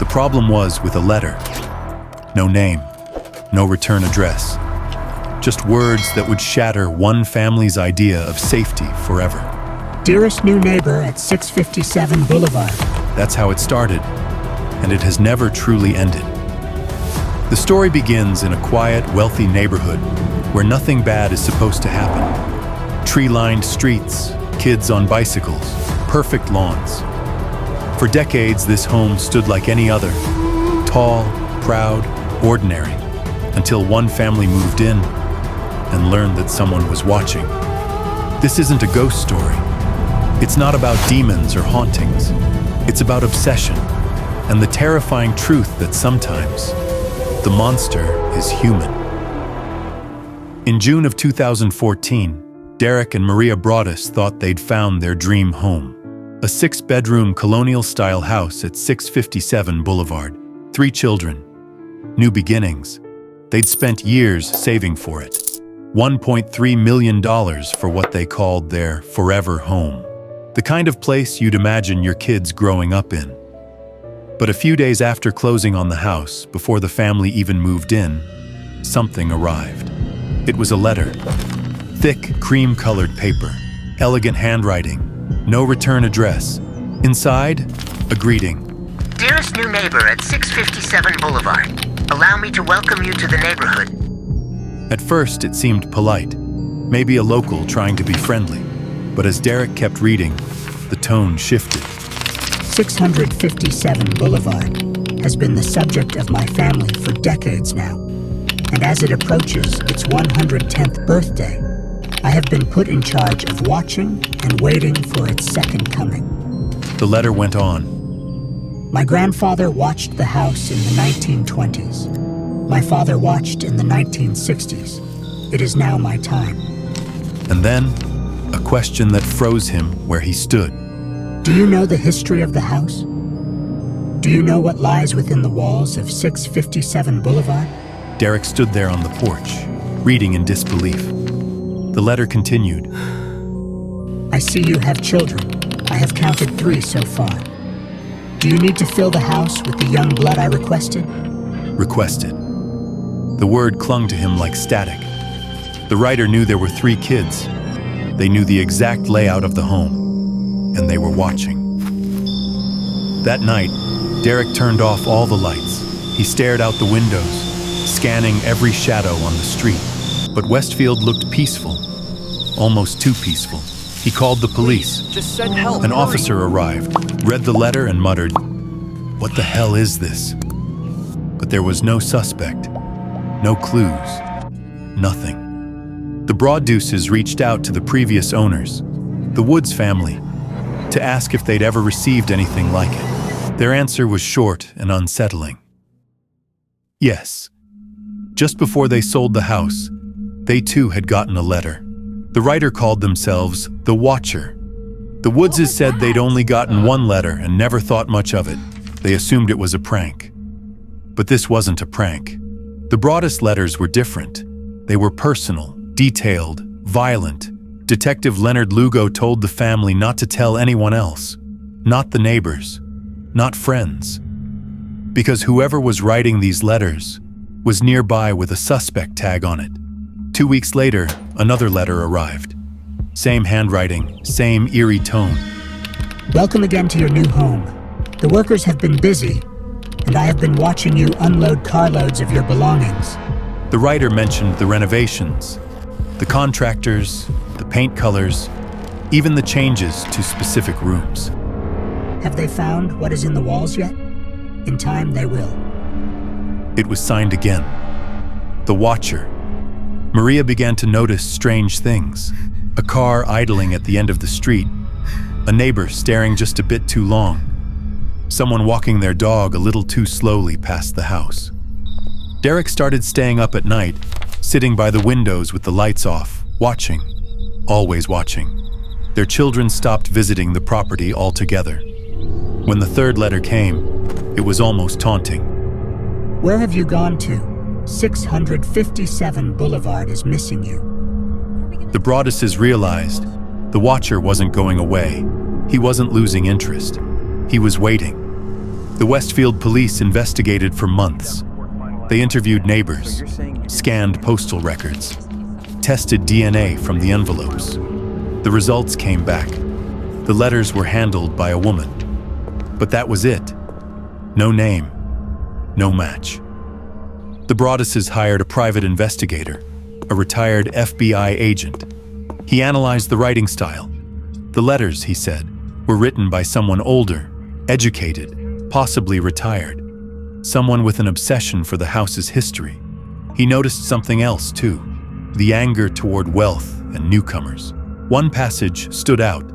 The problem was with a letter. No name, no return address. Just words that would shatter one family's idea of safety forever. Dearest new neighbor at 657 Boulevard. That's how it started, and it has never truly ended. The story begins in a quiet, wealthy neighborhood where nothing bad is supposed to happen. Tree-lined streets, kids on bicycles, perfect lawns. For decades, this home stood like any other, tall, proud, ordinary, until one family moved in and learned that someone was watching. This isn't a ghost story. It's not about demons or hauntings. It's about obsession and the terrifying truth that sometimes the monster is human. In June of 2014, Derek and Maria Broaddus thought they'd found their dream home. A 6-bedroom colonial-style house at 657 Boulevard. 3 children. New beginnings. They'd spent years saving for it. $1.3 million for what they called their forever home. The kind of place you'd imagine your kids growing up in. But a few days after closing on the house, before the family even moved in, something arrived. It was a letter. Thick, cream-colored paper. Elegant handwriting. No return address. Inside, a greeting. Dearest new neighbor at 657 Boulevard. Allow me to welcome you to the neighborhood. At first, it seemed polite. Maybe a local trying to be friendly. But as Derek kept reading, the tone shifted. 657 Boulevard has been the subject of my family for decades now. And as it approaches its 110th birthday, I have been put in charge of watching and waiting for its second coming. The letter went on. My grandfather watched the house in the 1920s. My father watched in the 1960s. It is now my time. And then, a question that froze him where he stood. Do you know the history of the house? Do you know what lies within the walls of 657 Boulevard? Derek stood there on the porch, reading in disbelief. The letter continued. I see you have children. I have counted 3 so far. Do you need to fill the house with the young blood I requested? Requested. The word clung to him like static. The writer knew there were 3 kids. They knew the exact layout of the home, and they were watching. That night, Derek turned off all the lights. He stared out the windows, scanning every shadow on the street. But Westfield looked peaceful, almost too peaceful. He called the police. Just send help. An officer arrived, read the letter and muttered, "What the hell is this?" But there was no suspect, no clues, nothing. The Broaddusses reached out to the previous owners, the Woods family, to ask if they'd ever received anything like it. Their answer was short and unsettling. Yes. Just before they sold the house, they too had gotten a letter. The writer called themselves the Watcher. The Woodses said they'd only gotten 1 letter and never thought much of it. They assumed it was a prank. But this wasn't a prank. The Broaddus letters were different. They were personal, detailed, violent. Detective Leonard Lugo told the family not to tell anyone else, not the neighbors, not friends. Because whoever was writing these letters was nearby with a suspect tag on it. 2 weeks later, another letter arrived. Same handwriting, same eerie tone. Welcome again to your new home. The workers have been busy, and I have been watching you unload carloads of your belongings. The writer mentioned the renovations, the contractors, the paint colors, even the changes to specific rooms. Have they found what is in the walls yet? In time, they will. It was signed again. The Watcher. Maria began to notice strange things. A car idling at the end of the street. A neighbor staring just a bit too long. Someone walking their dog a little too slowly past the house. Derek started staying up at night, sitting by the windows with the lights off, watching. Always watching. Their children stopped visiting the property altogether. When the 3rd letter came, it was almost taunting. Where have you gone to? 657 Boulevard is missing you. The Broaddusses realized the Watcher wasn't going away. He wasn't losing interest. He was waiting. The Westfield police investigated for months. They interviewed neighbors, scanned postal records, tested DNA from the envelopes. The results came back. The letters were handled by a woman. But that was it. No name, no match. The Broadduses hired a private investigator, a retired FBI agent. He analyzed the writing style. The letters, he said, were written by someone older, educated, possibly retired, someone with an obsession for the house's history. He noticed something else, too, the anger toward wealth and newcomers. One passage stood out.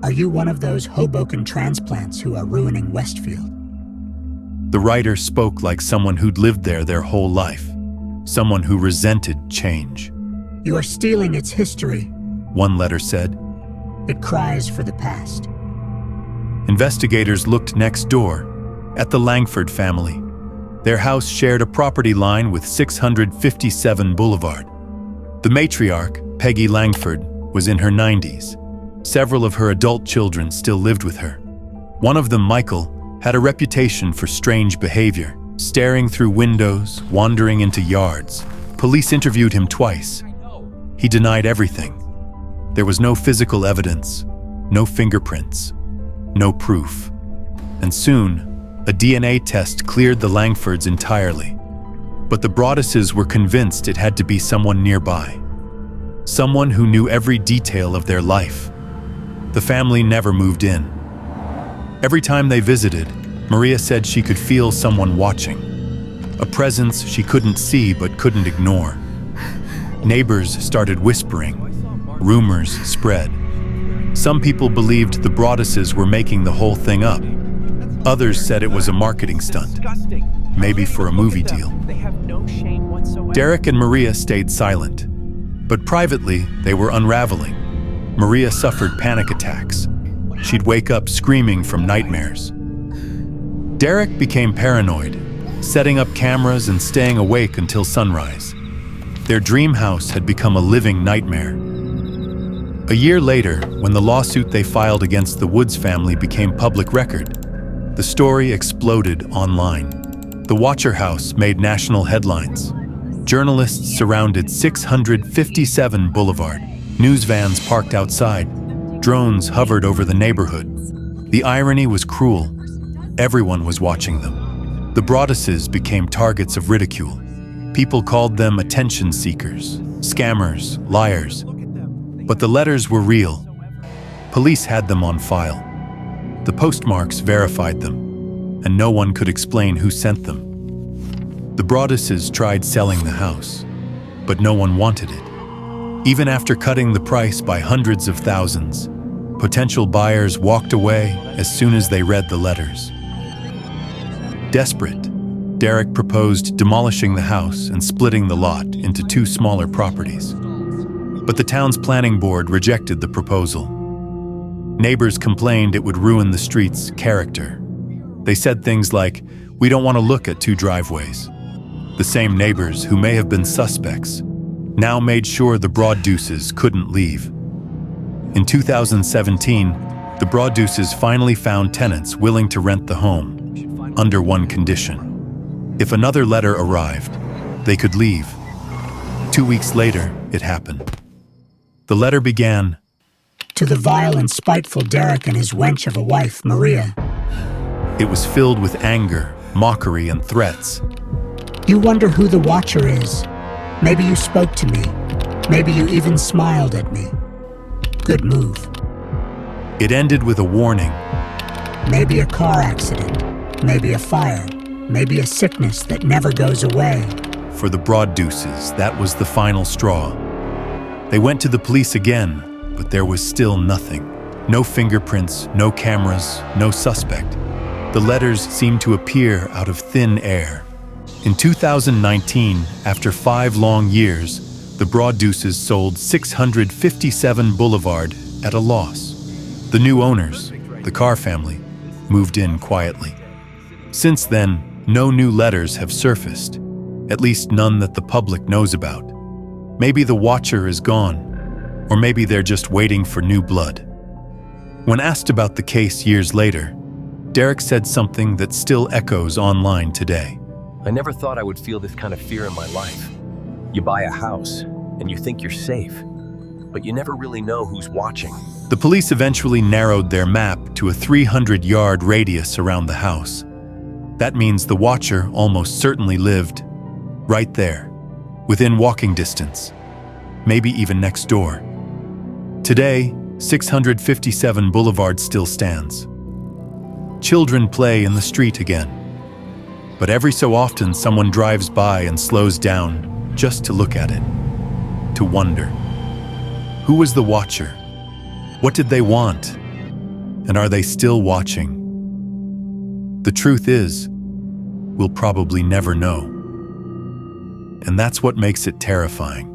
Are you one of those Hoboken transplants who are ruining Westfield? The writer spoke like someone who'd lived there their whole life, someone who resented change. You are stealing its history, one letter said. It cries for the past. Investigators looked next door, at the Langford family. Their house shared a property line with 657 Boulevard. The matriarch, Peggy Langford, was in her 90s. Several of her adult children still lived with her. One of them, Michael, had a reputation for strange behavior, staring through windows, wandering into yards. Police interviewed him twice. He denied everything. There was no physical evidence, no fingerprints, no proof. And soon, a DNA test cleared the Langfords entirely. But the Broadduses were convinced it had to be someone nearby, someone who knew every detail of their life. The family never moved in. Every time they visited, Maria said she could feel someone watching, a presence she couldn't see but couldn't ignore. Neighbors started whispering. Rumors spread. Some people believed the Broadduses were making the whole thing up. Others said it was a marketing stunt, maybe for a movie deal. Derek and Maria stayed silent, but privately they were unraveling. Maria suffered panic attacks. She'd wake up screaming from nightmares. Derek became paranoid, setting up cameras and staying awake until sunrise. Their dream house had become a living nightmare. A year later, when the lawsuit they filed against the Woods family became public record, the story exploded online. The Watcher House made national headlines. Journalists surrounded 657 Boulevard. News vans parked outside. Drones hovered over the neighborhood. The irony was cruel. Everyone was watching them. The Broadduses became targets of ridicule. People called them attention seekers, scammers, liars. But the letters were real. Police had them on file. The postmarks verified them, and no one could explain who sent them. The Broadduses tried selling the house, but no one wanted it. Even after cutting the price by hundreds of thousands, potential buyers walked away as soon as they read the letters. Desperate, Derek proposed demolishing the house and splitting the lot into two smaller properties. But the town's planning board rejected the proposal. Neighbors complained it would ruin the street's character. They said things like, "We don't want to look at two driveways." The same neighbors who may have been suspects now made sure the Broadduses couldn't leave. In 2017, the Broadduses finally found tenants willing to rent the home, under one condition. If another letter arrived, they could leave. 2 weeks later, it happened. The letter began, To the vile and spiteful Derek and his wench of a wife, Maria. It was filled with anger, mockery, and threats. You wonder who the Watcher is. Maybe you spoke to me. Maybe you even smiled at me. Good move. It ended with a warning. Maybe a car accident. Maybe a fire. Maybe a sickness that never goes away. For the Broadduses, that was the final straw. They went to the police again, but there was still nothing. No fingerprints, no cameras, no suspect. The letters seemed to appear out of thin air. In 2019, after 5 long years, the Broadduses sold 657 Boulevard at a loss. The new owners, the Carr family, moved in quietly. Since then, no new letters have surfaced, at least none that the public knows about. Maybe the Watcher is gone, or maybe they're just waiting for new blood. When asked about the case years later, Derek said something that still echoes online today. I never thought I would feel this kind of fear in my life. You buy a house, and you think you're safe, but you never really know who's watching. The police eventually narrowed their map to a 300-yard radius around the house. That means the watcher almost certainly lived right there, within walking distance, maybe even next door. Today, 657 Boulevard still stands. Children play in the street again. But every so often someone drives by and slows down just to look at it, to wonder. Who was the watcher? What did they want? And are they still watching? The truth is, we'll probably never know. And that's what makes it terrifying.